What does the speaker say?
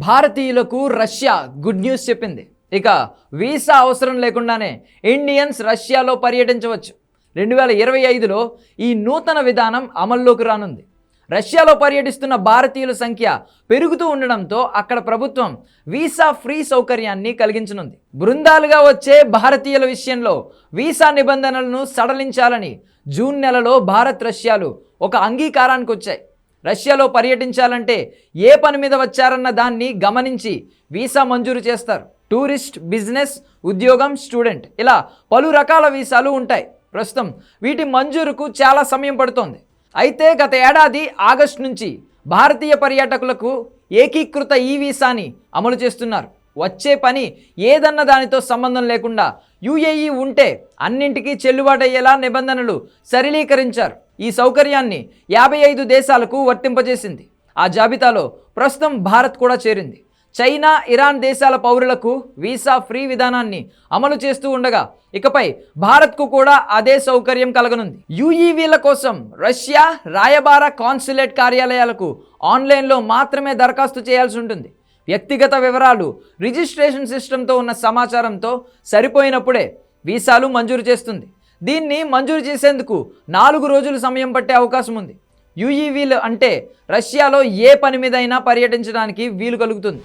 భారతీయులకు Russia good news చెప్పింది. ఇక వీసా అవసరం లేకుండానే ఇండియన్స్ రష్యాలో పర్యటించవచ్చు. 2025లో ఈ నూతన విధానం అమల్లోకి రానుంది. రష్యాలో పర్యటిస్తున్న భారతీయుల సంఖ్య పెరుగుతూ ఉండడంతో అక్కడ ప్రభుత్వం వీసా ఫ్రీ సౌకర్యాన్ని కలిగించనుంది. బృందాలుగా వచ్చే భారతీయుల విషయంలో వీసా నిబంధనలను సడలించాలని జూన్ నెలలో భారత్ రష్యాలు ఒక అంగీకారానికి వచ్చాయి. రష్యాలో పర్యటించాలంటే ఏ పని మీద వచ్చారన్న దాన్ని గమనించి వీసా మంజూరు చేస్తారు. టూరిస్ట్, బిజినెస్, ఉద్యోగం, స్టూడెంట్ ఇలా పలు రకాల వీసాలు ఉంటాయి. ప్రస్తుతం వీటి మంజూరుకు చాలా సమయం పడుతోంది. అయితే గత ఏడాది ఆగస్టు నుంచి భారతీయ పర్యాటకులకు ఏకీకృత ఈ వీసాని అమలు చేస్తున్నారు. వచ్చే పని ఏదన్న దానితో సంబంధం లేకుండా యుఏఈ ఉంటే అన్నింటికీ చెల్లుబాటయ్యేలా నిబంధనలు సరళీకరించారు. ఈ సౌకర్యాన్ని 55 దేశాలకు వర్తింపజేసింది. ఆ జాబితాలో ప్రస్తుతం భారత్ కూడా చేరింది. చైనా, ఇరాన్ దేశాల పౌరులకు వీసా ఫ్రీ విధానాన్ని అమలు చేస్తూ ఉండగా ఇకపై భారత్కు కూడా అదే సౌకర్యం కలగనుంది. యుఈవీల కోసం రష్యా రాయబార కాన్సులేట్ కార్యాలయాలకు ఆన్లైన్లో మాత్రమే దరఖాస్తు చేయాల్సి ఉంటుంది. వ్యక్తిగత వివరాలు, రిజిస్ట్రేషన్ సిస్టంతో ఉన్న సమాచారంతో సరిపోయినప్పుడే వీసాలు మంజూరు చేస్తుంది. దీన్ని మంజూరు చేసేందుకు 4 రోజులు సమయం పట్టే అవకాశం ఉంది. యుఈవీలు అంటే రష్యాలో ఏ పని మీదైనా పర్యటించడానికి వీలు కలుగుతుంది.